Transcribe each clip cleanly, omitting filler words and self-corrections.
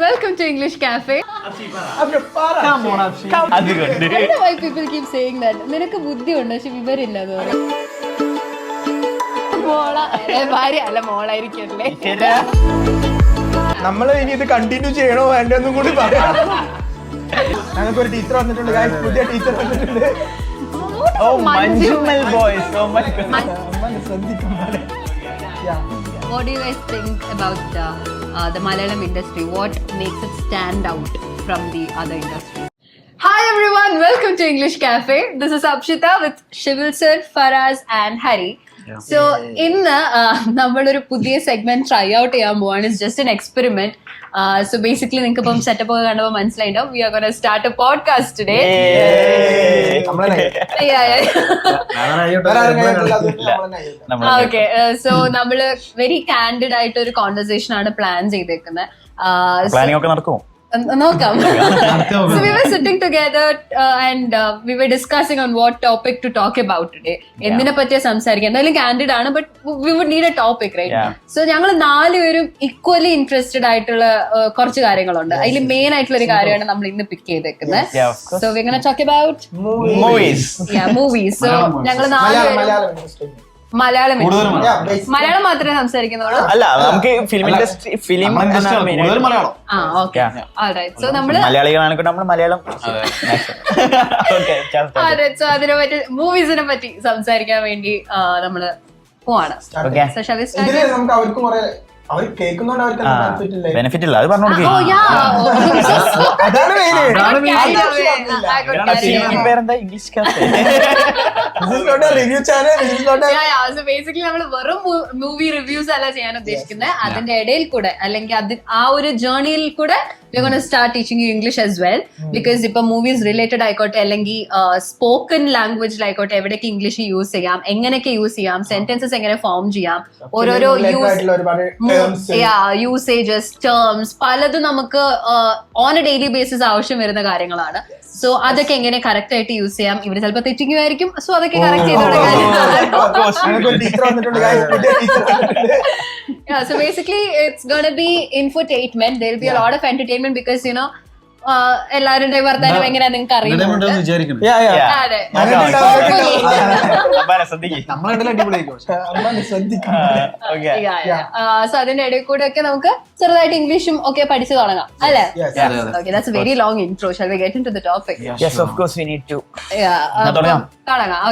welcome to English Cafe. Come on, Abshi. I don't know why people keep saying that. നിനക്ക് ബുദ്ധിയുണ്ട് പക്ഷെ വിവരമില്ല എന്ന് പറയും. ഭാര്യ അല്ല മോളായിരിക്കല്ലേ. നമ്മള് ഇനി ഇത് കണ്ടിന്യൂ ചെയ്യണോ വേണ്ടെന്നും കൂടി പറയാം. ഞങ്ങൾക്ക് ഒരു ടീച്ചർ വന്നിട്ടുണ്ട്, പുതിയ ടീച്ചർ വന്നിട്ടുണ്ട്. Manjumal boys. Oh my god. What do you guys think about the Malayalam industry? What makes it stand out from the other industry? Hi everyone, welcome to English Cafe. This is Abshita with Shivil Sir, Faraz and Hari. So ഇന്ന് നമ്മളൊരു പുതിയ segment try out ചെയ്യാൻ പോവാണ്. It's just N experiment. So basically നിങ്ങൾക്ക് ഇപ്പം setup ഒക്കെ കണ്ടപ്പോൾ മനസ്സിലായിട്ടുണ്ടാവും. We are going to start a podcast today. Okay, so നമ്മള് വെരി കാൻഡിഡ് ആയിട്ട് ഒരു കോൺവെർസേഷൻ ആണ് പ്ലാൻ ചെയ്തേക്കുന്നത്. നോക്കാം. So we were sitting together and we were discussing on what topic to talk about today. എന്തിനെ പറ്റിയാ സംസാരിക്കാം, എന്തായാലും കാൻഡിഡ് ആണ്, but we would need a topic, right? So ഞങ്ങൾ നാലുപേരും ഈക്വലി ഇൻട്രസ്റ്റഡ് ആയിട്ടുള്ള കുറച്ച് കാര്യങ്ങളുണ്ട്. അതിൽ മെയിൻ ആയിട്ടുള്ള ഒരു കാര്യമാണ് നമ്മൾ ഇന്ന് പിക്ക് ചെയ്തേക്കുന്നത്. So we're going to talk about movies. So ഞങ്ങൾ നാലുപേരും മലയാളം മാത്രമേ സംസാരിക്കുന്നുള്ളൂ. അല്ല, നമുക്ക് ഫിലിം ഇൻഡസ്ട്രി, ഫിലിം സോ നമ്മള് മലയാളികളാണ്, നമ്മൾ മലയാളം. സോ അതിനെ പറ്റി, മൂവീസിനെ പറ്റി സംസാരിക്കാൻ വേണ്ടി നമ്മള് പോവാണ്. അവർ കേൾക്കുന്നോണ്ട് അവർക്ക് ബെനിഫിറ്റ് ഇല്ല, അത് പറഞ്ഞു പേരെന്താ? ഇംഗ്ലീഷ് ബേസിക്കലി നമ്മള് വെറും മൂവി റിവ്യൂസ് അല്ല ചെയ്യാൻ ഉദ്ദേശിക്കുന്നത്. അതിന്റെ ഇടയിൽ കൂടെ അല്ലെങ്കിൽ ആ ഒരു ജേർണിയിൽ കൂടെ we're going to start teaching you English as well, because ഇപ്പൊ മൂവീസ് റിലേറ്റഡ് ആയിക്കോട്ടെ അല്ലെങ്കിൽ സ്പോക്കൺ ലാംഗ്വേജിലായിക്കോട്ടെ എവിടെയൊക്കെ ഇംഗ്ലീഷ് യൂസ് ചെയ്യാം, എങ്ങനെയൊക്കെ യൂസ് ചെയ്യാം, സെന്റൻസസ് എങ്ങനെ ഫോം ചെയ്യാം, ഓരോരോ യൂസേജസ്, ടേംസ് പലതും നമുക്ക് ഓൺ എ ഡെയിലി ബേസിസ് ആവശ്യം വരുന്ന കാര്യങ്ങളാണ്. സോ അതൊക്കെ എങ്ങനെ കറക്റ്റ് ആയിട്ട് യൂസ് ചെയ്യാം. ഇവര് ചിലപ്പോൾ തെറ്റിക്കുമായിരിക്കും. സോ അതൊക്കെ കറക്റ്റ് ചെയ്ത് yeah, so basically it's going to be infotainment. There will be a lot of entertainment because you know എല്ലാവരുടെയും വർത്താനം എങ്ങനെയാ നിങ്ങൾക്ക് അറിയാം. സോ അതിന്റെ ഇടയിൽ കൂടെ ഒക്കെ നമുക്ക് ചെറുതായിട്ട് ഇംഗ്ലീഷും ഒക്കെ പഠിച്ചു തുടങ്ങാം അല്ലേ? Okay, that's a very long intro. Shall we get into the topic? Yes, of course we need to. തുടങ്ങാം.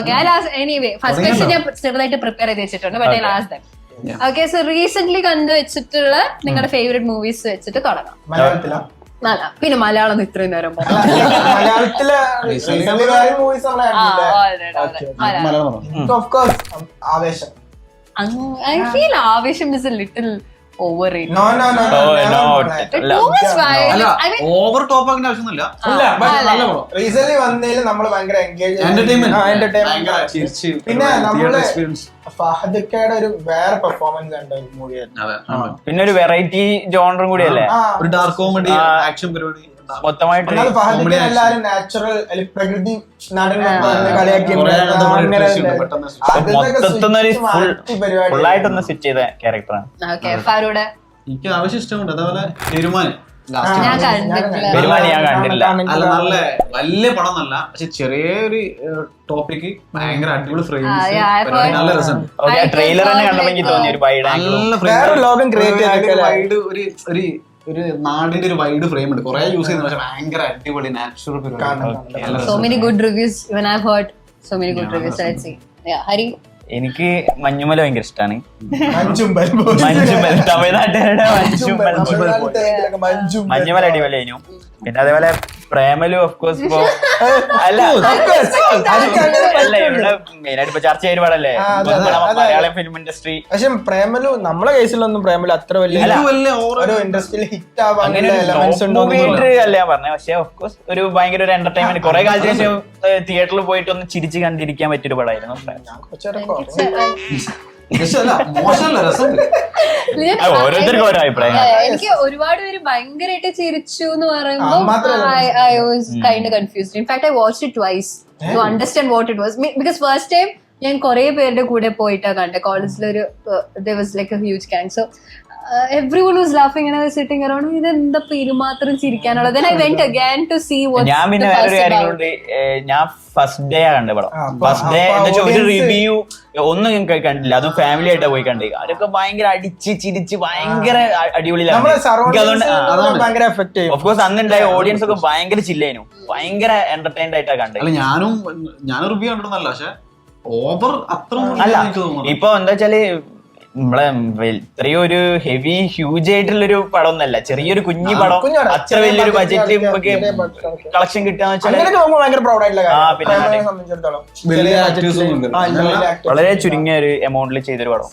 Okay, I'll ask anyway. First question ഞാൻ ചെറുതായിട്ട് പ്രിപ്പയർ ചെയ്ത് വെച്ചിട്ടുണ്ട്, but I'll ask them. Okay, so recently കണ്ടു വെച്ചിട്ടുള്ള നിങ്ങളുടെ favourite movies വെച്ചിട്ട് തുടങ്ങാം. പിന്നെ മലയാളം ഇത്രയും നേരം I feel ആവേശം is a little overrated. No. Too much violence. I mean, over top ആക്കേണ്ട ആവശ്യമൊന്നുമില്ല. റീസെന്റ് വന്നതിൽ നമ്മൾ ഭയങ്കര പിന്നെ നമ്മള് ഫഹദ്ക്കയുടെ ഒരു വേറെ പെർഫോമൻസ് ഉണ്ട് മൂവിയായിരുന്നു. പിന്നെ ഒരു വെറൈറ്റി ജോണറും കൂടിയല്ലേ, ഒരു ഡാർക്ക് കോമഡി ആക്ഷൻ പരിപാടി മൊത്തമായിട്ട്. എല്ലാരും നാച്ചുറൽ പ്രകൃതി ഫുള്ളായിട്ടൊന്ന് സ്വിച്ച് ചെയ്ത ക്യാരക്ടറാണ്. എനിക്ക് ആവശ്യം ഇഷ്ടമുണ്ട്. അതേപോലെ പെരുമാൻ ഞാൻ കണ്ടിട്ടില്ല. അല്ല, നല്ല വലിയ പടം നല്ല, പക്ഷെ ചെറിയൊരു ടോപ്പിക്ക് ഭയങ്കര അടിപൊളി ഫ്രെയിം, നല്ല രസമുണ്ട്. ട്രെയിലർ തന്നെ കണ്ടപ്പോൾ എനിക്ക് തോന്നി ഒരു വൈഡ് വൈഡ് ഒരു നാടിന്റെ ഒരു വൈഡ് ഫ്രെയിം ഉണ്ട്, കുറെ യൂസ് ചെയ്യുന്നത്, പക്ഷെ ഭയങ്കര അടിപൊളി നാച്ചുറൽ പരിപാടി. So many good reviews, even I've heard so many good reviews. Let's see. Yeah, Hari. എനിക്ക് മഞ്ഞുമല ഭയങ്കര ഇഷ്ടമാണ്. മഞ്ജുമൽ തമിഴ്നാട്ടുകാരുടെ മഞ്ഞുമല അടിപൊളിയായിരുന്നു. പിന്നെ അതേപോലെ പ്രേമലു ഓഫ് കോഴ്സ്. ഇപ്പൊ അല്ല ഇവിടെ മെയിനായിട്ട് ഇപ്പൊ ചർച്ച ചെയ്യുന്ന പാടല്ലേ മലയാളം ഫിലിം ഇൻഡസ്ട്രി. പക്ഷെ പ്രേമലു നമ്മളെ കേസിലൊന്നും പ്രേമലു അത്ര വലിയ ഇൻഡസ്ട്രിയിൽ ഹിറ്റ് ആവാൻ അല്ല ഞാൻ പറഞ്ഞത്. പക്ഷെ ഓഫ് കോഴ്സ് ഒരു ഭയങ്കര ഒരു എന്റർടൈൻമെന്റ്, കുറെ കാലത്തിന് ശേഷം തിയേറ്ററിൽ പോയിട്ട് ഒന്ന് ചിരിച്ച് കണ്ടിരിക്കാൻ പറ്റിയൊരു പടമായിരുന്നു. ഓരോരുത്തർക്കും ഓരോ അഭിപ്രായം. എനിക്ക് ഒരുപാട് പേര് ഭയങ്കരമായിട്ട് ചിരിച്ചു എന്ന് പറയുമ്പോൾ I was kind of confused. In fact, I watched it twice to understand what it was. Because first time ഞാൻ കുറെ പേരുടെ കൂടെ പോയിട്ടാ കണ്ടത്. കോളേജിലൊരു there was like a huge gang. So everyone was laughing and I was sitting around. ഇതെന്താ പെരുമാത്രം ചിരിക്കാനുള്ളത്. Then I went again to see what's ഞാൻ പിന്നെ the വേറൊരു fuss കാര്യം about. കൊണ്ട് ഞാൻ ഫസ്റ്റ് ഡേ കണ്ട പടം. ഫസ്റ്റ് ഡേ എന്താ വെച്ചാൽ ഒരു റിവ്യൂ ഒന്നും ഞാൻ കണ്ടില്ല, അതും ഫാമിലി ആയിട്ടാ പോയി കണ്ടേ. അവരൊക്കെ ഭയങ്കര അടിച്ച് ചിരിച്ച് ഭയങ്കര അടിപൊളിയിലാണ്. ഭയങ്കര എഫക്ട് ചെയ്യും. ഓഫ് കോഴ്സ് അന്നുണ്ടായ ഓഡിയൻസ് ഒക്കെ ഭയങ്കര ചില്ലായിരുന്നു, ഭയങ്കര എന്റർടൈൻഡ് ആയിട്ടാ കണ്ടത്. അല്ല ഞാനും റിവ്യൂ കണ്ടിരുന്നല്ല, പക്ഷെ ഓവർ അത്ര അല്ല ഇപ്പൊ എന്താ വെച്ചാല് നമ്മളെ ഇത്രയും ഒരു ഹെവി ഹ്യൂജ് ആയിട്ടുള്ളൊരു പടം ഒന്നല്ല, ചെറിയൊരു കുഞ്ഞു പടം അത്ര വലിയൊരു ബജറ്റ് കളക്ഷൻ കിട്ടാന്ന് വെച്ചാൽ വളരെ ചുരുങ്ങിയ ഒരു എമൗണ്ടിൽ ചെയ്തൊരു പടം.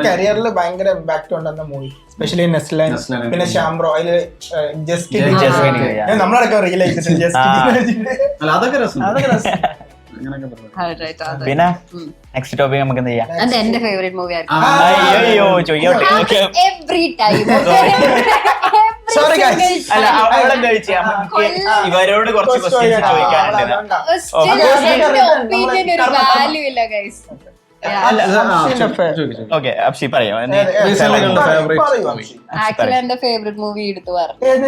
കരിയറിൽ ഭയങ്കര ഇമ്പാക്ട് ഉണ്ടെന്ന മൂവി, സ്പെഷ്യലി നെസ്ലൈൻ പിന്നെ ശ്യാംബ്രോ. അതില് നമ്മളടക്കം റിയലൈസ് അതൊക്കെ രസം. പിന്നെ നെക്സ്റ്റ് ടോപ്പിക് നമുക്ക് എന്ത് ചെയ്യാം? എന്റെ ഫേവറേറ്റ് മൂവി അയ്യോ ചോദിക്കോട്ടെ. എവറി ടൈം അല്ല അവിടെ എന്താ വെച്ചാൽ നമുക്ക് ഇവരോട് കുറച്ച് ക്വസ്റ്റ്യൻസ് ചോദിക്കാനുണ്ട്. ഒപ്പീനിയൻ ഒരു വാല്യൂ ഇല്ല ഗൈസ്. ഓക്കെ അപ്ഷി പറയാം. ആക്ച്വലി എന്റെ ഫേവറേറ്റ് മൂവി എടുത്തു പറഞ്ഞു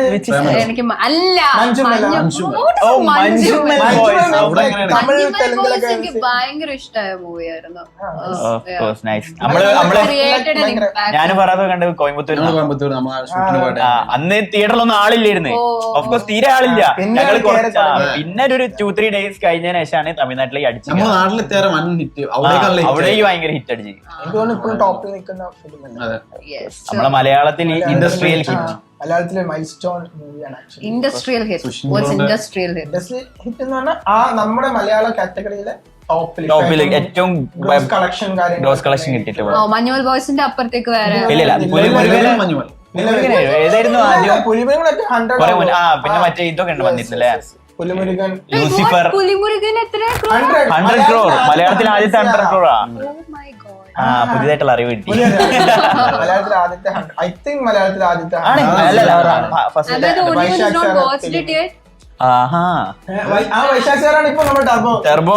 എനിക്ക് അല്ല എനിക്ക് ഭയങ്കര ഇഷ്ടമായ മൂവിയായിരുന്നു. ഞാനും പറയാതെ കണ്ട് കോയമ്പത്തൂർ അന്ന് തിയേറ്ററിലൊന്നും ആളില്ലായിരുന്നു. ഓഫ്കോഴ്സ് തീരെ ആളില്ല. ഞങ്ങൾ പിന്നെ ഒരു 2-3 days കഴിഞ്ഞതിന് ശേഷമാണ് തമിഴ്നാട്ടിലേക്ക് അടിച്ചത്. അവിടെ ഭയങ്കര ഹിറ്റ് അടിച്ചു. നമ്മളെ മലയാളത്തിൽ ഇൻഡസ്ട്രിയൽ ഹിറ്റ്, മലയാളത്തിലെ മൈൽ സ്റ്റോൺ മൂവിയാണ് ഇൻഡസ്ട്രിയൽ ഹിറ്റ്. ഇൻഡസ്ട്രിയൽ ഹിറ്റ് എന്ന് പറഞ്ഞാൽ ആ നമ്മുടെ മലയാള കാറ്റഗറിയിലെ ടോപ്പിൽ ഏറ്റവും ഗ്രോസ് കളക്ഷൻ കിട്ടിയിട്ട് മഞ്ഞുമൽ ബോയ്സിന്റെ അപ്പുറത്തേക്ക് വേറെ ഏതായിരുന്നു ആദ്യം? പിന്നെ മറ്റേ ഇതൊക്കെ ഉണ്ട് വന്നിട്ടില്ലേ, ലൂസിഫർ. 100 crore മലയാളത്തിൽ ആദ്യത്തെ 100 crore. പുതിയതായിട്ടുള്ള അറിവ് കിട്ടി. മലയാളത്തിൽ ആദ്യത്തെ ഐ തിങ്ക് മലയാളത്തിൽ ആദ്യത്തെ ടർബോ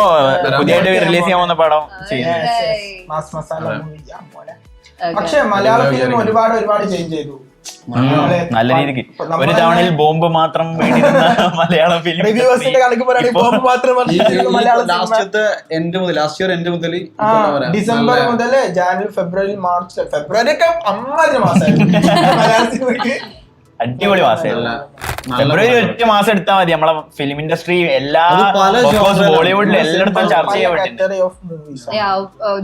പുതിയതായിട്ട് റിലീസ് ചെയ്യാൻ പോകുന്ന പടം ചെയ്യുന്നത്. പക്ഷെ മലയാള ഫിലിം ഒരുപാട് ചേഞ്ച് ചെയ്തു നല്ല രീതിക്ക്. ഒരു തവണയിൽ ബോംബ് മാത്രം വേണ്ടിയിരുന്ന മലയാളം ഫിലിം ഡിസംബർ മുതൽ ജാനുവരി ഫെബ്രുവരി മാർച്ച് ഒക്കെ അമ്മാതിരി മാസമായിരുന്നു. അടിപൊളി മാസമായിരുന്നു. ഫെബ്രുവരി ഒറ്റ മാസം എടുത്താൽ മതി നമ്മളെ ഫിലിം ഇൻഡസ്ട്രി എല്ലാ ബോളിവുഡിലും എല്ലായിടത്തും ചർച്ച ചെയ്യപ്പെട്ടിട്ടുണ്ട്.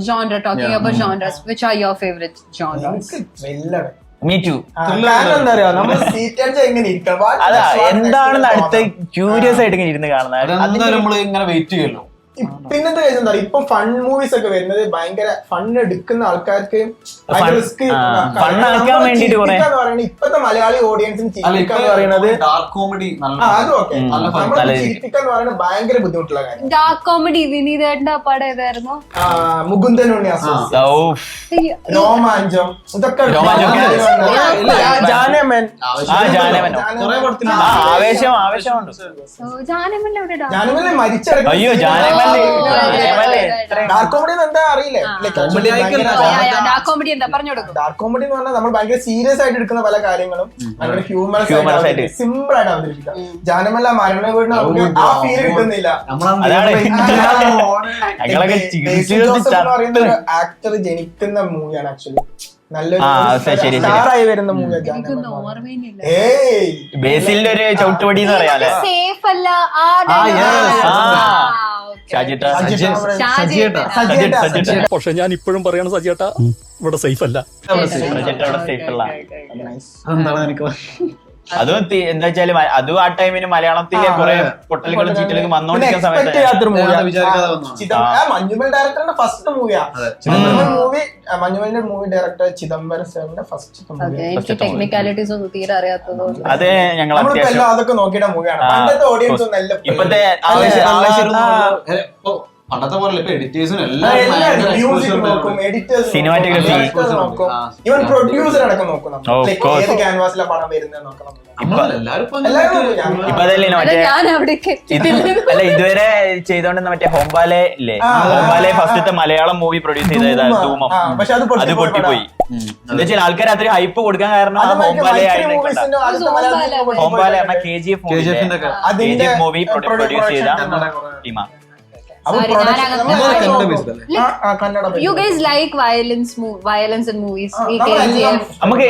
genre, talking about genres, which are your favorite genres? Me too. അതാ എന്താണെന്ന് അടുത്ത ക്യൂരിയസ് ആയിട്ട് ഇങ്ങനെ ഇരുന്ന് കാണുന്നത്. നമ്മള് ഇങ്ങനെ വെയിറ്റ് ചെയ്യുമല്ലോ. പിന്നത്തെ കാര്യം എന്താ പറയുക, ഇപ്പൊ ഫൺ മൂവീസ് ഒക്കെ വരുന്നത് ഭയങ്കര ഫൺ എടുക്കുന്ന ആൾക്കാർക്ക് ഇപ്പത്തെ മലയാളി ഓഡിയൻസിന് ചിരിപ്പിക്കാന്ന് പറയുന്നത് ഡാർക്ക് കോമഡി ചിരിപ്പിക്കാന്ന് പറയുന്നത് ഭയങ്കര ബുദ്ധിമുട്ടുള്ള കാര്യം. ഡാർക്ക് കോമഡി വിനീതേട്ടന്റെ പടം ഏതായിരുന്നു? മുകുന്ദൻ ഉണ്ണിയാസം, രോമാഞ്ചം, ഇതൊക്കെ ജാനമൻ. ജാനമൻ മരിച്ചടക്കം. അയ്യോ ഡാർക്ക് കോമഡി എന്താ അറിയില്ലേ? ഡാർക്ക് കോമഡി എന്താ പറഞ്ഞു കൊടുക്കും? ഡാർക്ക് കോമഡി എന്ന് പറഞ്ഞാൽ നമ്മൾ ഭയങ്കര സീരിയസ് ആയിട്ട് എടുക്കുന്ന പല കാര്യങ്ങളും ഭയങ്കര ഹ്യൂമറസ് ആയിട്ട് സിമ്പിൾ ആയിട്ട് അവതരിപ്പിക്കാം. ജാനമല്ല മരണ വീടിന് നമുക്ക് ആ ഫീൽ കിട്ടുന്നില്ല. ആക്ടർ ജനിക്കുന്ന മൂവിയാണ് ആക്ച്വലി. നല്ലൊരു വരുന്ന മൂവിയാണ്. ബേസിലിന്റെ ഒരു ചവിട്ടുപടി എന്ന് പറയാല്ലേ. സേഫ് അല്ല പക്ഷെ ഞാൻ ഇപ്പോഴും പറയണ സജിയേട്ടാ ഇവിടെ സേഫ് അല്ല. അതും എന്താ വെച്ചാല് അതും ആ ടൈമിന് മലയാളത്തിലെ കുറെ പൊട്ടലുകളും ചീറ്റലുകളും വന്നോണ്ടിരിക്കുന്ന സമയത്ത് Manjummel ഡയറക്ടറിന്റെ first മൂവിയാ. മഞ്ജുമലിന്റെ movie director Chidambaram സാറിന്റെ ഫസ്റ്റ് മൂവി. ടെക്നിക്കാലിറ്റീസ് ഒന്നും തീരെ അറിയാത്തത് അതെ ഞങ്ങൾ അതൊക്കെ നോക്കിയിട്ട് മൂവിയാണ്. പണ്ടത്തെ ഓഡിയൻസ് ഒന്നും ഇപ്പത്തെ പണ്ടത്തെ പോലെ ഇപ്പൊ എഡിറ്റേഴ്സിനും മ്യൂസിക് നോക്കും, എഡിറ്റേഴ്സ് Cinematography. നോക്കും, ഈവൻ പ്രൊഡ്യൂസർ അടക്കം നോക്കും. Of course. ഏത് ക്യാൻവാസിലെ പടം വരുന്നത് നോക്കണം. എല്ലാരും ഇപ്പൊ അതല്ലേ മറ്റേ ഞാൻ അവിടേക്ക് അല്ല ഇതുവരെ ചെയ്തോണ്ടെന്ന മറ്റേ ഹോംബാലെ ഇല്ലേ, ഹോംബാലെ ഫസ്റ്റത്തെ മലയാളം മൂവി പ്രൊഡ്യൂസ് ചെയ്തത് ധൂമം. പക്ഷെ അത് അത് പൊട്ടിപ്പോയി. എന്താ വെച്ചാൽ ആൾക്കാർ അത്ര ഹൈപ്പ് കൊടുക്കാൻ കാരണം ആ ഹോംബാലെ ഹോംബാലെ പറഞ്ഞ KGF മൂവി പ്രൊഡ്യൂസ് ചെയ്ത ടീമാ. You guys like violence in movies? നമുക്ക്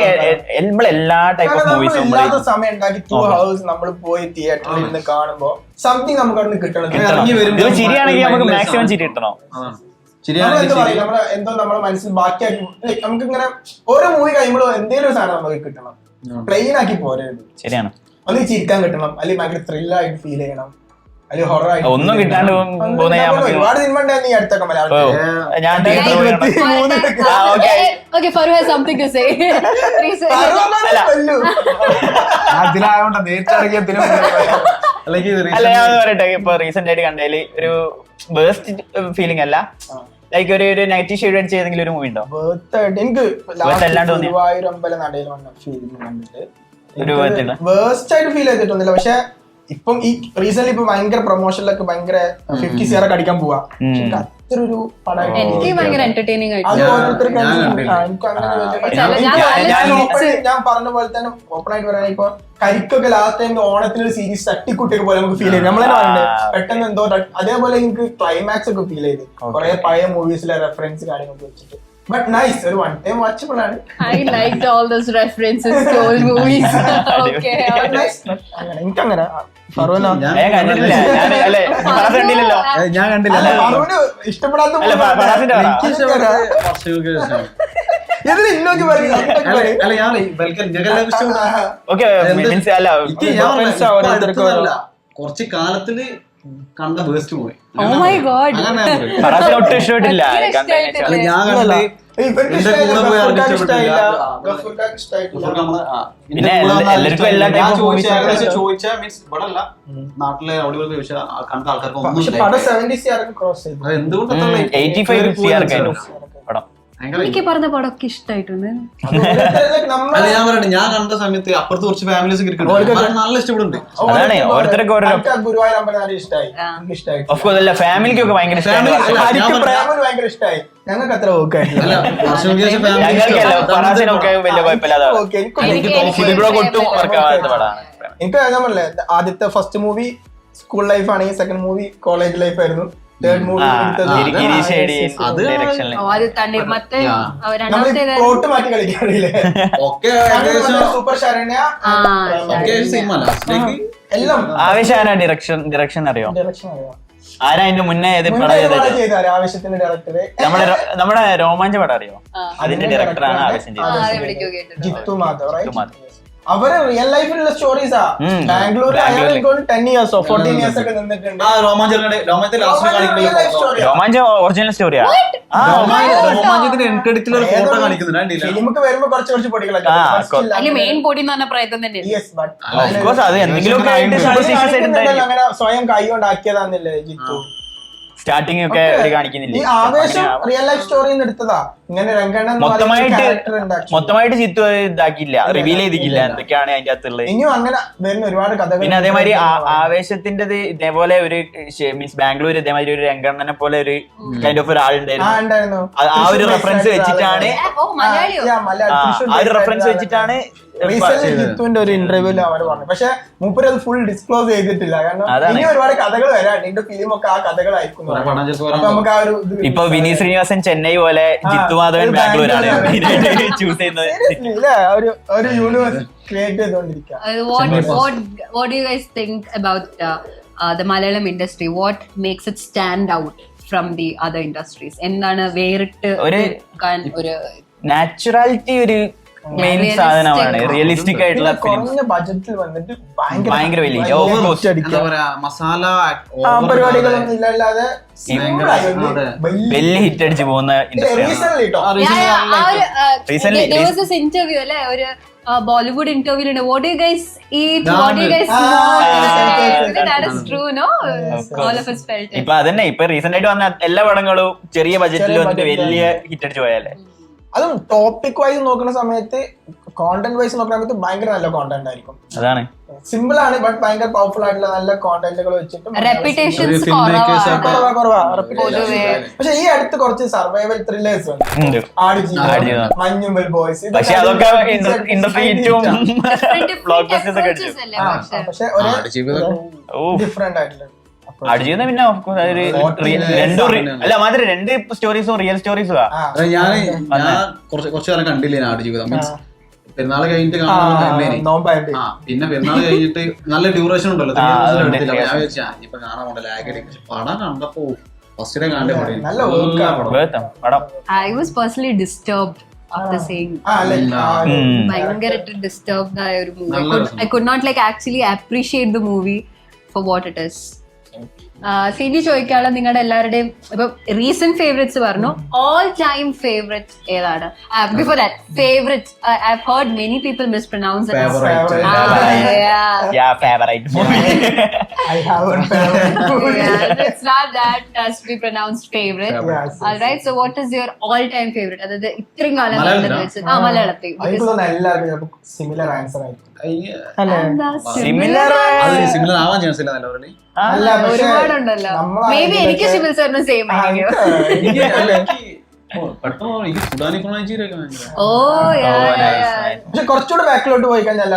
എല്ലാ ടൈപ്പ് ഓഫ് മൂവീസും സമയം ഉണ്ടാക്കി 2 hours നമ്മൾ പോയി തിയേറ്ററിൽ ഇരുന്ന് കാണുമ്പോ സംതിങ് നമുക്ക് അവിടെ കിട്ടണം. ഇത് ചിരിയാണെങ്കിൽ നമുക്ക് മാക്സിമം ചിരി കിട്ടണം. എന്തോ നമ്മുടെ മനസ്സിൽ ബാക്കിയാക്കി നമുക്ക് ഇങ്ങനെ ഓരോ മൂവി കഴിയുമ്പോഴും എന്തെങ്കിലും ഒരു സാധനം നമുക്ക് കിട്ടണം. പ്ലെയിൻ ആക്കി പോരരുത്. ശരിയാണ്. ഒന്ന് ചിരിക്കാൻ കിട്ടണം, അല്ലെങ്കിൽ ഭയങ്കര ത്രില്ലായിട്ട് ഫീൽ ചെയ്യണം, അല്ലെങ്കിൽ ഹൊറർ ആയിട്ട് ഒന്നും കിട്ടാണ്ട് ഒരുപാട് സിനിമ ഉണ്ടായിരുന്നു ഈ അടുത്തൊക്കെ മലയാളത്തിൽ. ഞാൻ Okay, Faru has something to say. അതിലായോണ്ട നേരിട്ടിറങ്ങിയ അല്ല ഞാൻ പറയട്ടെ, ഇപ്പൊ റീസെന്റ് ആയിട്ട് കണ്ടതില് ഒരു ബേസ്റ്റ് ഫീലിംഗ് അല്ല, ലൈക്ക് ഒരു നെഗറ്റീവ് ഷെയ്ഡ് അടിച്ച് ഏതെങ്കിലും ഒരു മൂവി ഉണ്ടോ? എനിക്ക് അല്ലാണ്ട് തോന്നിയ ഗുരുവായൂരമ്പല നടയിൽ വന്ന ഫീലിംഗ് കണ്ടിട്ട് ഒരു വേസ്റ്റ് ആയിട്ട് ഫീൽ ചെയ്തിട്ടൊന്നുമില്ല. പക്ഷെ ഇപ്പം ഈ റീസെന്റ് ഇപ്പൊ ഭയങ്കര പ്രൊമോഷനിലൊക്കെ ഭയങ്കര 50 CR ഒക്കെ അടിക്കാൻ പോവാ. അത്രൊരു പടമായിട്ട് എനിക്ക് ഭയങ്കര എന്റർടൈനിങ് ആയിട്ട് അത് ഓരോരുത്തർക്ക് ഞാൻ പറഞ്ഞ പോലെ തന്നെ ഓപ്പൺ ആയിട്ട് പറയാൻ ഇപ്പൊ കരിക്കൊക്കെ ലാസ്റ്റ് ടൈം ഓണത്തിന് ഒരു സീരീസ് തട്ടിക്കുട്ടിയൊക്കെ പോലെ നമുക്ക് ഫീൽ ചെയ്തു. നമ്മളെ പെട്ടെന്ന് എന്തോ അതേപോലെ എനിക്ക് ക്ലൈമാക്സ് ഒക്കെ ഫീൽ ചെയ്തു കുറെ പഴയ മൂവീസിലെ റെഫറൻസ് കാര്യങ്ങളൊക്കെ വെച്ചിട്ട്. But nice, ഒരു one time watchable ആണ്. I liked all those references to old movies. Okay, nice. എനിക്കങ്ങനെ ഫറൂന ഞാൻ കണ്ടിട്ടില്ല. ഞാൻ കണ്ടില്ല. ഫറൂന് ഇഷ്ടപ്പെടാത്ത ഇതിന് ഇന്നോക്ക് അല്ല ഞാൻ കുറച്ച് കാലത്തില് കണ്ട വേസ്റ്റ് പോയി. Oh my god. ഒട്ടും ഇഷ്ടപ്പെട്ടില്ല. ഞാൻ കണ്ടത് എന്റെ കൂടെ പോയി പിന്നെ എല്ലാവർക്കും എല്ലാ ചോദിച്ച മീൻസ് ഇവിടെ അല്ല നാട്ടിലെ അവിടെ ചോദിച്ചാൽ കണ്ട ആൾക്കാർക്ക് ഒന്നും എന്തുകൊണ്ടാണ് 85 CR പടം എനിക്ക് പറഞ്ഞ പടമൊക്കെ ഇഷ്ടമായിട്ടുണ്ട്. അല്ല ഞാൻ പറയട്ടെ, ഞാൻ കണ്ട സമയത്ത് അപ്പുറത്ത് കുറച്ച് ഫാമിലീസ് നല്ല ഇഷ്ടപ്പെടുന്നുണ്ട്. അതാണ് ഓരോരുത്തർക്ക് ഓരോ ഫാമിലിക്കൊക്കെ ഭയങ്കര ഇഷ്ടമായി. ഞങ്ങൾക്ക് അത്ര ഫറാസിനൊക്കെ വലിയ കുഴപ്പമില്ലാതെ ഒട്ടും വർക്കാവാത്ത പടമാണ്. എനിക്ക് ഞാൻ പറഞ്ഞില്ലേ, ആദ്യത്തെ ഫസ്റ്റ് മൂവി സ്കൂൾ ലൈഫ് ആണെങ്കിൽ സെക്കൻഡ് മൂവി കോളേജ് ലൈഫ് ആയിരുന്നു, തേർഡ് മൂവി പ്ലോട്ട് മാറ്റി കളിക്കാറില്ലേ സൂപ്പർ ശരണ്യ എല്ലാം. ആവേശാരാ ഡിറക്ഷൻ അറിയോ? ആരാ അതിന്റെ മുന്നേ ആവേശത്തിന്റെ ഡയറക്ടർ നമ്മുടെ രോമാഞ്ച പടം അറിയോ? അതിന്റെ ഡയറക്ടറാണ് ആവേശം ജിത്തു മാധവ്. അവര് റിയൽ ലൈഫിലുള്ള സ്റ്റോറീസാ. ബാംഗ്ലൂരിൽ 10 years 14 years ഒക്കെ നിന്നിട്ടുണ്ട്. രോമാഞ്ച ഒറിജിനൽ സ്റ്റോറിയാ. രോമാഞ്ചത്തിന്റെ എൻ ക്രെഡിറ്റിൽ ഒരു ഫോട്ടോ കാണിക്കുന്നുണ്ട്. ഫിലിമൊക്കെ വരുമ്പോ കുറച്ച് പൊടികളൊക്കെ മെയിൻ പൊടി എന്ന് പറഞ്ഞ പ്രയത്നം തന്നെ. അങ്ങനെ സ്വയം കൈ കൊണ്ടാക്കിയതാന്നില്ലേ ജിത്തു? സ്റ്റാർട്ടിംഗ് ഒക്കെ കാണിക്കുന്നില്ല. ഈ ആവേശം റിയൽ ലൈഫ് സ്റ്റോറിയിൽ നിന്ന് എടുത്തതാ. ഇങ്ങനെ രംഗണ്ണൻ മൊത്തമായിട്ട് ചിത്തു ഇതാക്കിയില്ല, റിവീൽ ചെയ്തിട്ടില്ല എന്തൊക്കെയാണ് അതിന്റെ അകത്തുള്ളത്. ഇനിയും അങ്ങനെ വരുന്ന ഒരുപാട് കഥകൾ. പിന്നെ അതേമാതിരി ആവേശത്തിന്റേത് ഇതേപോലെ ഒരു മീൻസ് ബാംഗ്ലൂർ ഇതേമാതിരി ഒരു രംഗണ്ണനെ പോലെ ഒരു കൈൻഡ് ഓഫ് ഒരാളുണ്ടായിരുന്നു. ആ ഒരു റെഫറൻസ് വെച്ചിട്ടാണ് ജിത്തുവിന്റെ ഒരു ഇന്റർവ്യൂല് അവർ പറഞ്ഞു. പക്ഷെ മൂപ്പര് അത് ഫുൾ ഡിസ്ക്ലോസ് ചെയ്തിട്ടില്ല. കാരണം ഇനി ഒരുപാട് കഥകൾ വരാണ്ട്. ഇതിന്റെ ഫിലിമൊക്കെ ആ കഥകളായിരിക്കും. നമുക്ക് ആ ഒരു ഇപ്പൊ വിനീത് ശ്രീനിവാസൻ ചെന്നൈ പോലെ ജിത്തു മാധവൻ ബാംഗ്ലൂരാണ് ചൂസ് ചെയ്യുന്നത്. ഒരു യൂണിവേഴ്സ് ക്രിയേറ്റ് ചെയ്തുകൊണ്ടിരിക്കുക. What do you guys think about the Malayalam industry? What makes it stand out from the other industries? എന്താണ് വേറിട്ട് ഒരു നാച്ചുറാലിറ്റി ഒരു മെയിൻ സാധനമാണ്. റിയലിസ്റ്റിക് ആയിട്ടുള്ള ബഡ്ജറ്റിൽ വന്നിട്ട് ഭയങ്കര വലിയ മസാല പരിപാടികളൊന്നും ഇല്ലാതെ വലിയ ഹിറ്റ് അടിച്ച് പോകുന്ന interview അല്ലേ, ഒരു Bollywood interview, what do you guys eat? What do you guys smoke? That is true, no? All of us felt it. ഇപ്പൊ അതന്നെ ഇപ്പൊ റീസെന്റ് ആയിട്ട് വന്ന എല്ലാ പടങ്ങളും ചെറിയ ബജറ്റിൽ വന്നിട്ട് വലിയ ഹിറ്റ് അടിച്ചു പോയാലേ. അതും ടോപ്പിക് വൈസ് നോക്കുന്ന സമയത്ത് കോണ്ടന്റ് വൈസ് നോക്കുന്ന സമയത്ത് ഭയങ്കര നല്ല കോണ്ടന്റ് ആയിരിക്കും. അതാണ് സിമ്പിൾ ആണ് ബട്ട് ഭയങ്കര പവർഫുൾ ആയിട്ടുള്ള നല്ല കോണ്ടന്റുകൾ വെച്ചിട്ട് റെപ്യൂട്ടേഷൻസ് പക്ഷെ ഈ അടുത്ത് കുറച്ച് സർവൈവൽ ത്രില്ലേഴ്സ് ഉണ്ട്. ആടുജീവിതം, മഞ്ഞുമ്മൽ ബോയ്സ്, പക്ഷെ അതൊക്കെ ഇൻഡസ്ട്രി ഹിറ്റും പക്ഷെ ഒരേ ഡിഫറെന്റ് ആയിട്ടുള്ള ആടുജീവിതം പിന്നെ അല്ല മാത്രം 2 സ്റ്റോറീസും റിയൽ സ്റ്റോറീസും. ഞാൻ കുറച്ചു കാലം കണ്ടില്ലേ ആടുജീവിതം. മീൻസ് പെരുന്നാൾ കഴിഞ്ഞിട്ട് കാണാൻ പിന്നെ പെരുന്നാൾ കഴിഞ്ഞിട്ട് നല്ല ഡ്യൂറേഷൻ ഉണ്ടല്ലോ, ഞാൻ വിചാരിച്ചാ ഇപ്പൊ കാണാൻ പോണ്ട ലാഗ്. പടം കണ്ടപ്പോ ഫസ്റ്റ് ഡേ കാണേണ്ട പടം. I was personally disturbed after seeing. ഭയങ്കരമായിട്ട് disturbed ആയ ഒരു movie. I could not like actually appreciate the movie for what it is. സിനി ചോദിക്കാനുള്ള നിങ്ങളുടെ എല്ലാവരുടെയും ഇപ്പൊ റീസെന്റ് ഫേവറേറ്റ്സ് പറഞ്ഞു, ഓൾ ടൈം ഫേവറേറ്റ് ഏതാണ്? Before that favourite I have heard many people mispronounce it. It's not that has to be pronounced favorite. All right, so what is your all time favorite? അതായത് ഇത്രയും കാലം വെച്ച് മലയാളത്തിൽ എല്ലാവർക്കും similar answer ആയിരിക്കും. Similar ആവാൻ chance ഇല്ല നല്ലവരുടെ. ഒരുപാടുണ്ടല്ലോ. May be എനിക്ക് സിവിൽ സാറിന് സെയിം ആയിരിക്കും. ഓ പക്ഷെ കുറച്ചുകൂടെ ബാക്കിലോട്ട് പോയി കഴിഞ്ഞാൽ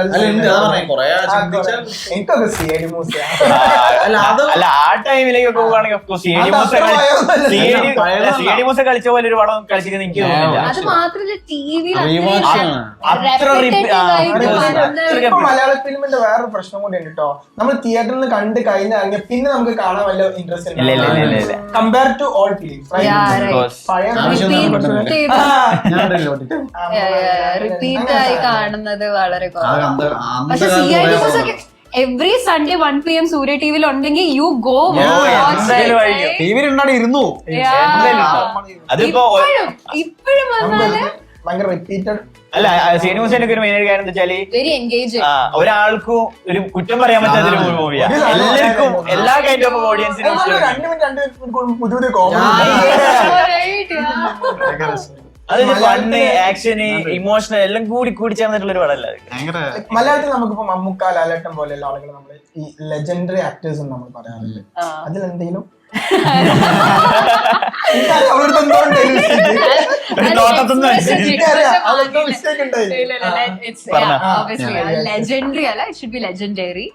എനിക്കൊക്കെ സിഐഡി മൂസ. അല്ല ആ ടൈമിലേക്കൊക്കെ പോവുകയാണെങ്കിൽ സിഐഡി മൂസ കളിച്ച പോലെ ഒരു പടം കളിച്ചിരുന്ന എനിക്ക് തോന്നുന്നില്ല. അത് മാത്രല്ല ടിവിയിൽ മലയാള ഫിലിമിന്റെ വേറൊരു പ്രശ്നം കൂടി ഉണ്ട് കേട്ടോ. നമ്മൾ തിയേറ്ററിൽ നിന്ന് കണ്ട് കഴിഞ്ഞാൽ പിന്നെ നമുക്ക് കാണാൻ വല്ല interest compare to all films. Repeat ആയി കാണുന്നത് വളരെ കുറവാണ്. പക്ഷെ സിഐഡി മൂസൊക്കെ എവറി സൺഡേ 1 PM സൂര്യ ടിവിയിൽ ഉണ്ടെങ്കിൽ യു ഗോ ഇരുന്നു. ഇപ്പോഴും വന്നാല് ഭയങ്കര റിപ്പീറ്റഡ്. അല്ല സിനിമസിന്റെ ഒരു മെയിൻ കാര്യം എന്താ വെച്ചാല് വെരി എൻഗേജിംഗ്. ഒരാൾക്കും ഒരു കുറ്റം പറയാൻ പറ്റാത്ത ഒരു മൂവിയാണ്. എല്ലാവർക്കും എല്ലാ കൈൻഡ് ഓഫ് ഓഡിയൻസിനും പുതിയ കോമഡി, അതായത് ഫണ്ണ്, ആക്ഷന്, ഇമോഷണൽ എല്ലാം കൂടി ചേർന്നിട്ടുള്ള ഒരു പടമല്ല. മലയാളത്തിൽ നമുക്കിപ്പോ മമ്മൂക്ക, ലാലേട്ടൻ പോലെയുള്ള ആളുകൾ നമ്മൾ ഈ ലെജൻഡറി ആക്ടേഴ്സ് എന്ന് നമ്മൾ പറയാറുണ്ട്. അതിലെന്തെങ്കിലും legendary അല്ല, it should be legendary.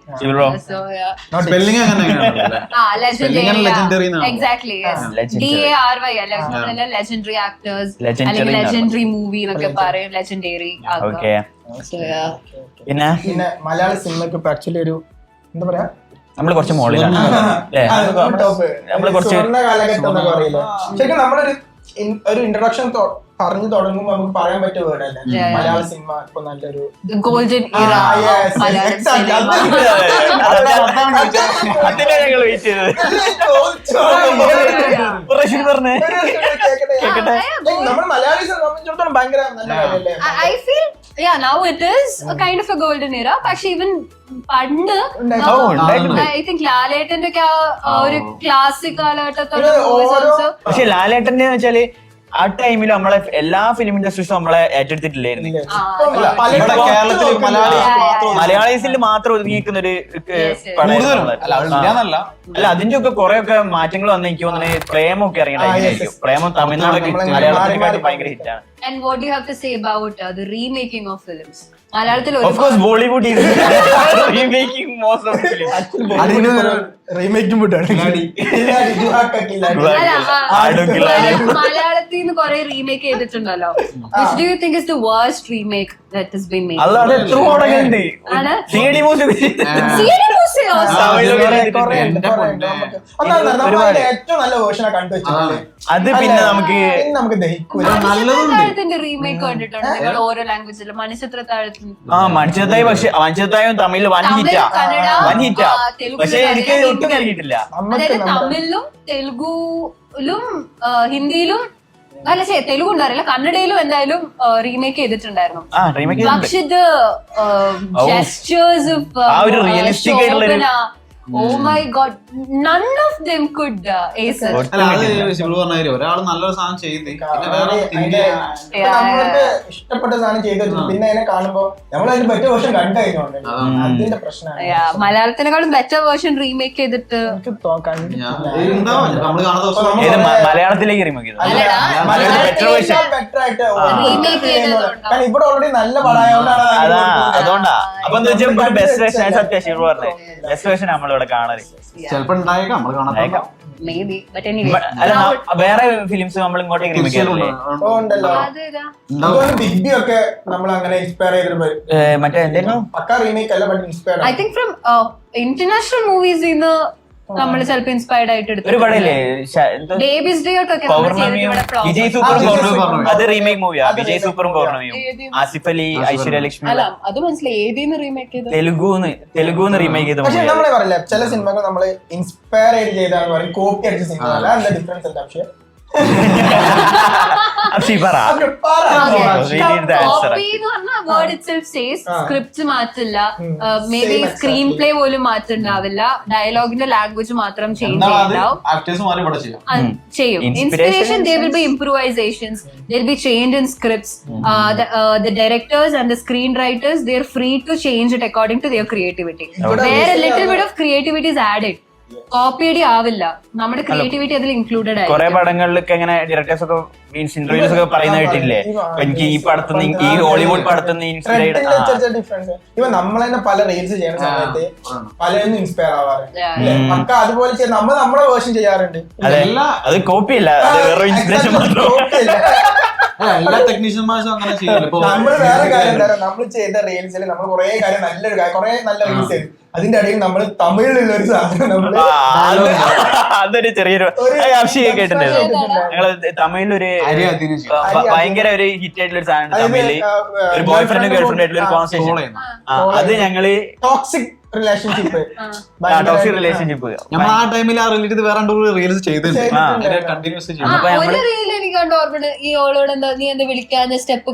Exactly, yes. DARY അല്ല, legendary actors അല്ലെങ്കിൽ legendary movie എന്നൊക്കെ പറയും, legendary. പിന്നെ മലയാള സിനിമയ്ക്ക് ഇപ്പൊ ആക്ച്വലി ഒരു എന്താ പറയാ, നമ്മള് കുറച്ച് മോളിലാണ്. നമ്മള് കുറച്ച് കാലഘട്ടം എന്നൊക്കെ പറയില്ല. ശരിക്കും നമ്മളൊരു ഇൻട്രൊഡക്ഷൻ പറഞ്ഞു തുടങ്ങുമ്പോൾ നമുക്ക് പറയാൻ പറ്റിയ വേർഡല്ലേ മലയാള സിനിമ ഇപ്പൊ നല്ലൊരു ഗോൾഡൻ നമ്മൾ മലയാളീസിനെ സംബന്ധിച്ചിടത്തോളം ഭയങ്കര നല്ല കാര്യമല്ലേ? I feel yeah, now it is a kind of a golden era. പക്ഷെ even പണ്ട് I think ലാലേട്ടന്റെ ഒക്കെ ഒരു ക്ലാസിക് കാലഘട്ടത്തോടെ പക്ഷെ ലാലേട്ടന്റെ വെച്ചാല് ആ ടൈമിൽ നമ്മളെ എല്ലാ ഫിലിം ഇൻഡസ്ട്രീസും നമ്മളെ ഏറ്റെടുത്തിട്ടില്ലായിരുന്നു. മലയാളീസിൽ മാത്രം ഒതുങ്ങിയിരിക്കുന്ന ഒരു അല്ല, അതിന്റെ ഒക്കെ കുറെ ഒക്കെ മാറ്റങ്ങൾ വന്ന എനിക്ക് തോന്നുന്നത് പ്രേമൊക്കെ ഇറങ്ങിയിട്ടുണ്ടായിരിക്കും. പ്രേമം തമിഴ്നാടൊക്കെ മലയാളത്തിനെക്കാട്ടി ഭയങ്കര ഹിറ്റാണ്. And what do you have to say about the remaking of films? മലയാളത്തിൽ of course Bollywood is remaking most of the films. മലയാളത്തിൽ നിന്ന് കുറെ റീമേക്ക് ചെയ്തിട്ടുണ്ടല്ലോ. Which do you think is the worst remake that has been made? അതാണ് എത്ര പടങ്ങളുണ്ട്. CID Musa ഏറ്റവും നല്ല വേർഷനെ കണ്ടുവെച്ചിട്ടുണ്ട്. അത് പിന്നെ നമുക്ക് ദഹിക്കൂല. മനുഷ്യത്താഴത്തിന്റെ റീമേക്ക് കണ്ടിട്ടുണ്ട് നിങ്ങൾ ഓരോ ലാംഗ്വേജിലും? മനുഷ്യത്താഴത്തിന് മനുഷ്യത്തായി, പക്ഷെ മനുഷ്യത്തായും തമിഴിൽ വൻ ഹിറ്റാ. പക്ഷെ എനിക്ക് ഒട്ടും നൽകിയിട്ടില്ല. അതായത് തമിഴിലും തെലുഗുലും ഹിന്ദിയിലും അല്ല തെലുഗു ഉണ്ടാവില്ല, കന്നഡയിലും എന്തായാലും റീമേക്ക് ചെയ്തിട്ടുണ്ടായിരുന്നു. പക്ഷെ gestures oh my god, none of them could ace it. ഒരാൾ നല്ലൊരു സാധനം ചെയ്ത് നമ്മൾക്ക് ഇഷ്ടപ്പെട്ട സാധനം ചെയ്ത് പിന്നെ അതിനെ കാണുമ്പോ നമ്മൾ അതിന് പറ്റിയ വേർഷൻ കണ്ടു കഴിഞ്ഞോണ്ട് അതിന്റെ പ്രശ്നമാണ്. മലയാളത്തിനെക്കാളും ബെറ്റർ വേർഷൻ റീമേക്ക് ചെയ്തിട്ട് മലയാളത്തിലേക്ക് റീമേക്ക് കാരണം ഇവിടെ ഓൾറെഡി നല്ല പടമായോണ്ടാണ്. അതുകൊണ്ടാ അപ്പൊ ബെസ്റ്റ് വേർഷൻ സത്യം ഷിറു പറഞ്ഞത്, ബെസ്റ്റ് വേർഷൻ നമ്മളിവിടെ കാണല് ചിലപ്പോ ഉണ്ടായേക്കാം, നമ്മൾ കാണാം. വേറെ ഫിലിംസ് നമ്മൾ ഇങ്ങോട്ടേക്ക് റീമേക്ക് ഉണ്ടല്ലോ. ബിഗ് ബി ഒക്കെ നമ്മൾ അങ്ങനെ ഇൻസ്പയർ ചെയ്തിട്ട് മറ്റേ എന്തായിരുന്നു പക്ക റീമേക്ക് അല്ല, but inspire. I think from international movies നിന്ന് നമ്മൾ ചിലപ്പോ ഇൻസ്പയർഡ് ആയിട്ട് എടുത്തു. ഒരു പടയില്ലേ ബേബീസ് ഡേ ഒക്കെ വിജയ് സൂപ്പറും പൗർണമിയും, അത് റീമേക്ക് മൂവിയാ. വിജയ് സൂപ്പറും പൗർണമിയും, ആസിഫ് അലി, ഐശ്വര്യ ലക്ഷ്മി. അല്ല അത് മനസ്സിലായി, ഏതീന്ന് റീമേക്ക് ചെയ്ത് തെലുഗുന്ന് റീമേക്ക് ചെയ്ത. പക്ഷെ നമ്മളെ പറയില്ല, ചില സിനിമകൾ നമ്മള് ഇൻസ്പയർ ചെയ്താന്ന് പറയും, കോപ്പി അടിച്ച സിനിമ അല്ല. എന്താ ഡിഫറൻസ് എന്താ? പക്ഷേ സ്ക്രിപ്റ്റ് മാറ്റില്ല, മേ ബി സ്ക്രീൻ പ്ലേ പോലും മാറ്റുണ്ടാവില്ല, ഡയലോഗിന്റെ ലാംഗ്വേജ് മാത്രം ചേഞ്ച് ചെയ്യും. Inspiration, there will be improvisations, there will be change in scripts. The directors and the screenwriters, they're free to change it according to their creativity. Where a little bit of creativity is added, കോപ്പിയടി ആവില്ല, നമ്മുടെ creativity അതിൽ included ആയി. കുറെ പടങ്ങളിലൊക്കെ ഇങ്ങനെ directors ഒക്കെ means interviews ഒക്കെ പറയുന്ന കേട്ടില്ലേ, എനിക്ക് ഈ പടത്തുനിന്ന് ഈ ഹോളിവുഡ് പടത്തുനിന്ന് ഇൻസ്പയർഡ്. ഇപ്പൊ നമ്മൾ തന്നെ പല റീൽസ് ചെയ്യുന്ന സമയത്ത് പലരും ഇൻസ്പയർ ആവാറുണ്ട്. പക്ക അതുപോലെ നമ്മൾ നമ്മുടെ വേർഷൻ ചെയ്യാറുണ്ട്. അത് കോപ്പിയല്ല, അത് വേറെ ഇൻസ്പിറേഷൻ മാത്രം. എല്ലാ ടെക്നീഷ്യന്മാരും അങ്ങനെ ചെയ്യില്ല. നമ്മൾ വേറെ കാര്യം എന്താ, നമ്മൾ ചെയ്ത റീൽസിൽ നമ്മൾ കുറെ കാര്യം കുറെ നല്ല റീൽസ് ചെയ്തു. അതിന്റെ ഇടയിൽ നമ്മൾ തമിഴിലുള്ള ഒരു സാധനം അതൊരു ചെറിയൊരു കേട്ടിട്ടുണ്ടായിരുന്നു. ഞങ്ങള് തമിഴിലൊരു ഭയങ്കര ഒരു ഹിറ്റ് ആയിട്ടുള്ള ഒരു സാധനം, തമിഴില് ഒരു ബോയ് ഫ്രണ്ടും ഗേൾ ഫ്രണ്ട് ആയിട്ടുള്ള ഒരു കോൺവെർസേഷൻ. അത് ഞങ്ങള് ടോക്സിക് റിലേഷൻഷിപ്പ് നമ്മൾ ആ ടൈമിൽ ആ റിലേറ്റഡ് വേറെ റീൽസ് ചെയ്തിട്ടുണ്ട്. കണ്ടിന്യൂസ് ഈ ഓളോട് എന്താ നീ എന്താ വിളിക്കാന്ന് സ്റ്റെപ്പ്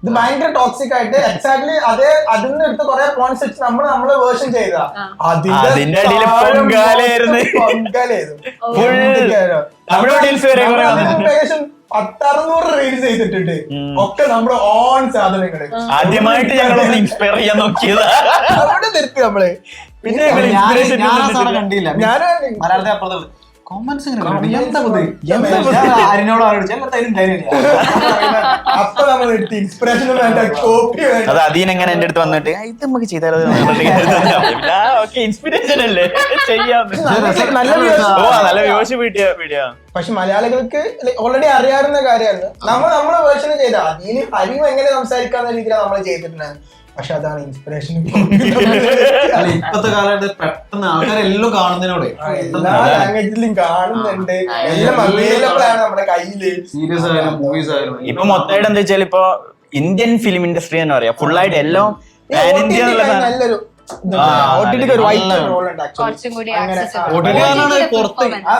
ഇത് ഭയങ്കര ടോക്സിക് ആയിട്ട് എക്സാക്ട്ലി അതേ അതിന് എടുത്ത് കുറെ പോയിന്റ്സ് വെച്ച് നമ്മളെ വേർഷൻ ചെയ്ത അതിന്റെ ഇടയിൽ പൊങ്കാലായിരുന്നു. ഏകദേശം 600 റീൽസ് ചെയ്തിട്ടുണ്ട്, ഒക്കെ നമ്മുടെ ഓൺ സാധനങ്ങള്. ആദ്യമായിട്ട് ഞങ്ങളൊന്ന് ഇൻസ്പയർ ചെയ്യാൻ നോക്കിയത് അവിടെ നിർത്തി നമ്മള്. പിന്നെ കണ്ടില്ല ഞാൻ മലയാളത്തെ അപ്പുറത്തുള്ള കോമൻസ് അപ്പൊ നമ്മൾ എടുത്ത് ഇൻസ്പിറേഷൻ വേണ്ട, കോപ്പി വേണ്ട. അത് അതീനെങ്ങനെ എന്റെ അടുത്ത് വന്നിട്ട് ഇത് നമുക്ക് ചെയ്താലോ, ഇൻസ്പിറേഷൻ അല്ലേ നല്ല വ്യൂവർഷിപ്പ് കിട്ടിയ വീഡിയോ. പക്ഷെ മലയാളികൾക്ക് ഓൾറെഡി അറിയാവുന്ന കാര്യമാണ്. നമ്മളെ വേർഷൻ ചെയ്ത അതിന് ഹരിയും എങ്ങനെ സംസാരിക്കാന്ന രീതിയിലാണ് നമ്മൾ ചെയ്തിട്ടുണ്ടായിരുന്നു. പക്ഷെ അതാണ് ഇൻസ്പിറേഷൻ. ഇപ്പത്തെ കാലഘട്ടത്തിൽ പെട്ടെന്ന് ആൾക്കാരെല്ലാം കാണുന്നതിനോട് എല്ലാ ലാംഗ്വേജിലും കാണുന്നുണ്ട്, എല്ലാം അവൈലബിൾ ആണ് നമ്മുടെ കയ്യില്. സീരീസ് ആയാലും മൂവീസ് ആയാലും ഇപ്പൊ മൊത്തമായിട്ട് എന്താ വെച്ചാൽ ഇപ്പൊ ഇന്ത്യൻ ഫിലിം ഇൻഡസ്ട്രി എന്ന് പറയാം ഫുള്ളായിട്ട് എല്ലാം നല്ലൊരു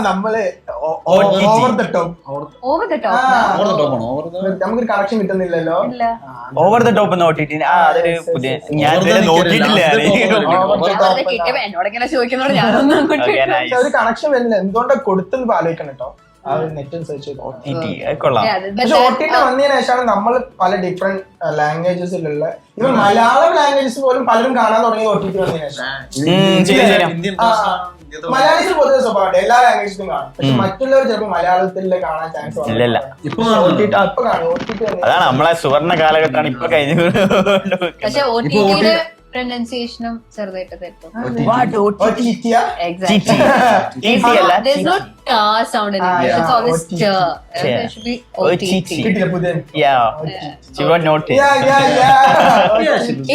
നമ്മള് നമുക്കൊരു കണക്ഷൻ കിട്ടുന്നില്ലല്ലോ. ഓവർ ദ ടോപ്പ് നോട്ടിട്ട് അതൊരു പുതിയ ഞാൻ നോക്കിയിട്ടില്ല. ഒരു കണക്ഷൻ വരുന്നില്ല, എന്തുകൊണ്ടാണ് കൊടുത്തെന്ന് ആലോചിക്കണം കേട്ടോ. നെറ്റും സെർച്ച് ചെയ്തു. പക്ഷെ OTT വന്നതിന് ശേഷമാണ് നമ്മൾ പല ഡിഫറെന്റ് ലാംഗ്വേജസിലുള്ള ഇവൻ മലയാളം ലാംഗ്വേജസ് പോലും പലരും കാണാൻ തുടങ്ങി OTT വന്നതിന് ശേഷം. മലയാളീസ് പൊതുവെ സ്വഭാവം എല്ലാ ലാംഗ്വേജിലും കാണും, പക്ഷെ മറ്റുള്ളവർ ചിലപ്പോൾ മലയാളത്തിൽ കാണാൻ ചാൻസ് ഇപ്പൊ കാണും. OTT അതാണ് നമ്മളെ സുവർണ്ണ കാലഘട്ടമാണ് ഇപ്പൊ കഴിഞ്ഞു. പക്ഷെ പ്രൊനൗൺസിയേഷനും ചെറുതായിട്ട് തെറ്റും. There's no ta sound in English. It's always ch. There should be OTT.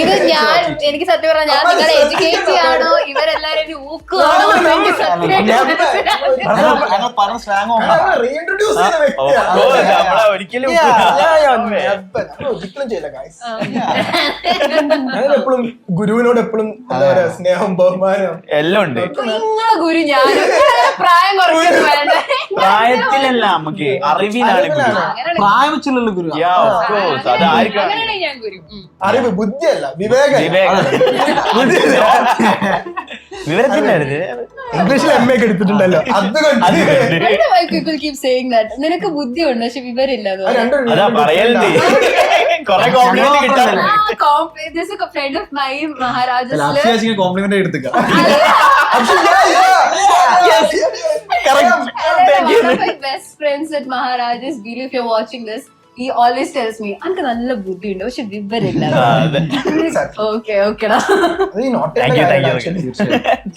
ഇത് ഞാൻ എനിക്ക് സത്യം പറഞ്ഞാൽ ഞാൻ നിങ്ങളെ എഡ്യൂക്കേറ്റ് ചെയ്യാണോ ഇവരെല്ലാരും ഊക്കുവാണോ എനിക്ക് ഒരിക്കലും എപ്പോഴും ഗുരുവിനോട് എപ്പോഴും എന്താ പറയാ സ്നേഹം ബഹുമാനം എല്ലാം ഉണ്ട്. നിങ്ങളെ ഗുരു ഞാൻ പ്രായം കുറയ്ക്കുന്നു വേണ്ട. പ്രായത്തിലല്ല, നമുക്ക് അറിവിനാണ് ഗുരു. പ്രായം വെച്ചില്ലല്ലോ ഗുരു. Yeah, of course. അത് ആർക്കും അങ്ങനെയാണ് ഞാൻ ഗുരു. അറിവ് ബുദ്ധിയല്ല വിവേകം. വിവരത്തിന്റെ ഇംഗ്ലീഷിൽ എം എ ഒക്കെ എടുത്തിട്ടുണ്ടല്ലോ അതുകൊണ്ട് Why people keep saying that? നിനക്ക് ബുദ്ധിയുണ്ട് പക്ഷെ വിവരമില്ല എന്ന് പറയും. അതാ പറയലുണ്ട്. കൊറേ കോംപ്ലിമെന്റ് കിട്ടാൻ. There's a friend of mine, Maharajas's. Compliment എടുത്തുക. One of my best friends at Maharajas, Bill, if you're watching this, he always tells me, "Anka nalla buddhi undu, പക്ഷെ വിവരമില്ല." Okay, okayടാ. Thank you.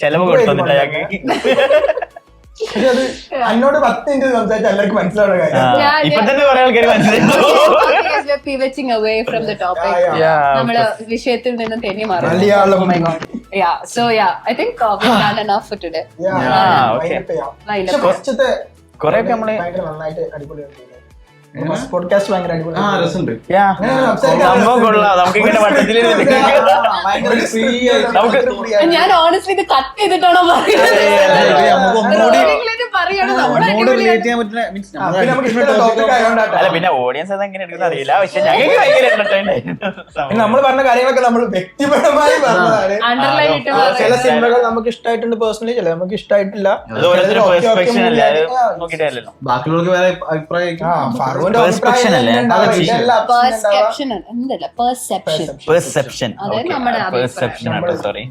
ചെലവ് കൊടുത്തോന്നില്ല ഞങ്ങൾക്ക്. അത് എന്നോട് 10 minute സംസാരിച്ച എല്ലാവർക്കും മനസ്സിലാവുന്ന കാര്യം. ഇപ്പൊ തന്നെ കുറെ ആൾക്കാർ മനസ്സിലായി. We're pivoting away from the topic. നമ്മള് വിഷയത്തിൽ നിന്ന് തെന്നി മാറി. Malayalam. Yeah, so yeah, I think we've done enough for today. പക്ഷെ ഫസ്റ്റത്തെ കൊറേയൊക്കെ നമ്മള് ഭയങ്കര നന്നായിട്ട് അടിപൊളിയായിട്ട് പോഡ്കാസ്റ്റ് ഭയങ്കര അടിപൊളി. രസമുണ്ട്. സംഭവം കൊള്ളാം. നമുക്ക് ഇങ്ങനെ വട്ടത്തിലിരുന്ന് ഞാൻ ഓണസ്റ്റ്ലി ഇത് കട്ട് ചെയ്തിട്ടാണോ പറയുന്നത്? അല്ല പിന്നെ ഓഡിയൻസ് അത് എങ്ങനെ എടുക്കുന്ന അറിയില്ല. പക്ഷെ ഞങ്ങൾക്ക് ഭയങ്കര എന്റർടൈൻ. നമ്മൾ പറഞ്ഞ കാര്യങ്ങളൊക്കെ നമ്മൾ വ്യക്തിപരമായി പറഞ്ഞതാണ്. അണ്ടർലൈൻ ഇട്ട് ചില സിനിമകൾ നമുക്ക് ഇഷ്ടമായിട്ടുണ്ട് പേഴ്സണലി, ചില നമുക്ക് ഇഷ്ടമായിട്ടില്ല. അത് ഓരോരുത്തരുടെ പെർസ്പെക്ഷൻ അല്ലേ, അത് നോക്കിയിട്ടല്ലോ. ബാക്കിയുള്ളവർക്ക് വേറെ അഭിപ്രായം. Perception അല്ലേ? Sorry.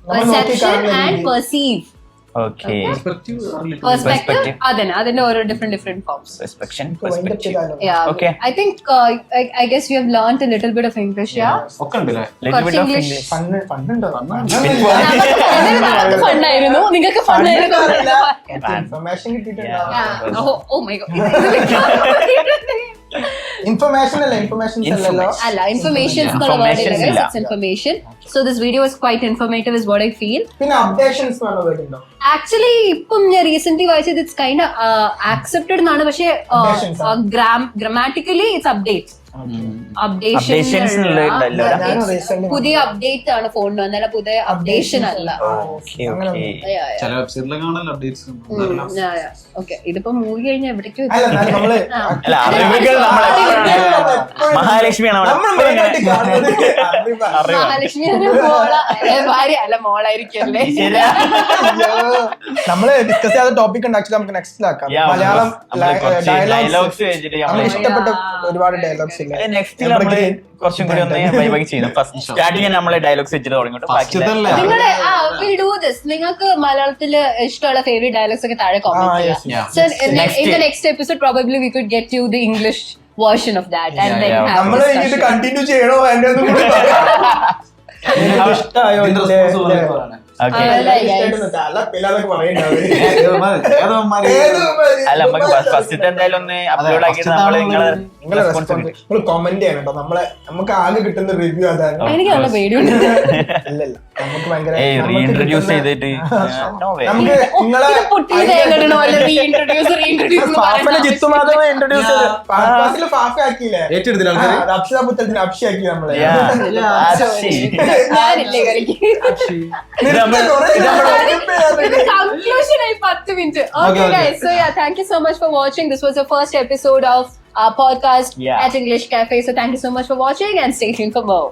Perception and perceive. Okay. Perspective അതന്നെ, അതിന്റെ ഓരോ different forms. Yeah. Okay. I think I guess we have learned a little bit of English. Yeah. ഒക്കെ ഉണ്ടല്ലേ? Little bit of English. English. നമുക്ക് ഫണ്ടായിരുന്നു, നിങ്ങൾക്ക് ഫണ്ടായിരുന്നു. ഇൻഫർമേഷൻ കിട്ടിയിട്ടുണ്ടോ? Oh my god. ഇൻഫർമേഷൻ അല്ല, information അല്ല, ഇൻഫർമേഷൻസ് എന്നുള്ള വേർഡ് ഇല്ല guys, it's information. So this video is quite informative is what I feel. പിന്നെ അപ്ഡേഷൻസ് വേണ്ടോ? ആക്ച്വലി ഇപ്പം ഞാൻ റീസെന്റ് വായിച്ചത് ഇറ്റ്സ് കൈൻഡ് ആക്സെപ്റ്റഡ് എന്നാണ്, പക്ഷേ ഗ്രാമാറ്റിക്കലി ഇറ്റ്സ് അപ്ഡേറ്റ്. പുതിയ അപ്ഡേറ്റ് ആണ് ഫോണിന്, എന്നാലും പുതിയ അപ്ഡേഷൻ അല്ല. ചില വെബ്സൈറ്റിലൊക്കെ ആണല്ലോ അപ്ഡേറ്റ്സ്. ഓക്കെ, ഇതിപ്പോ മൂവി കഴിഞ്ഞാൽ എവിടേക്കും മഹാലക്ഷ്മിയാണ് മഹാലക്ഷ്മി ഭാര്യ അല്ല, മോളായിരിക്കല്ലേ. നമ്മള് ഡിസ്കസ് ചെയ്യാത്ത ടോപ്പിക് ഉണ്ട്, ആക്ച്വലി നമുക്ക് നെക്സ്റ്റിലാക്കാം. മലയാളം ഡയലോഗ്സ് ഇഷ്ടപ്പെട്ട ഒരുപാട് ഡയലോഗ്സ് ഇല്ല. നെക്സ്റ്റ് നമ്മള് കുറച്ചും കൂടി ഒന്ന് വൈബാക്കി ചെയ്യുന്നു. ഫസ്റ്റ് സ്റ്റാർട്ടിങ് നമ്മള് ഡയലോഗ്സ് വെച്ചിട്ട് തുടങ്ങിയിട്ട് നിങ്ങൾക്ക് മലയാളത്തില് ഇഷ്ടമുള്ള ഫേവറേറ്റ് ഡയലോഗ്സ് ഒക്കെ താഴെ കോമെന്റ് ചെയ്യാം. So in the next episode probably we could get you the English version of that and then have നമ്മള് ഇതിട്ട് കണ്ടിന്യൂ ചെയ്യണോ വേണ്ടതെന്ന് കൂടി ഇഷ്ടമായോ? അല്ല നമുക്ക് ഫസ്റ്റത്തെ എന്തായാലും ഒന്ന് അപ്ലോഡ് ആക്കിയിട്ട് നമ്മള് കമന്റ് ചെയ്യണം കേട്ടോ. നമുക്ക് ആകെ കിട്ടുന്ന റിവ്യൂ അതാണ്. എനിക്ക് നല്ല പേടിയുണ്ട്. ഇല്ലല്ല, നമുക്ക് ഭയങ്കര റീഇൻട്രൊഡ്യൂസ് ചെയ്തിട്ട് ജിത്തുമാധവ് ഇൻട്രൊഡ്യൂസ് ആക്കിയില്ലേ? അപ്ഷിത പുത്രത്തിന് അപ്ഷി ആക്കി നമ്മളെ. Conclusion ay 10 minutes. Okay guys, so yeah, thank you so much for watching. This was the first episode of our podcast at English Cafe. So thank you so much for watching and stay tuned for more.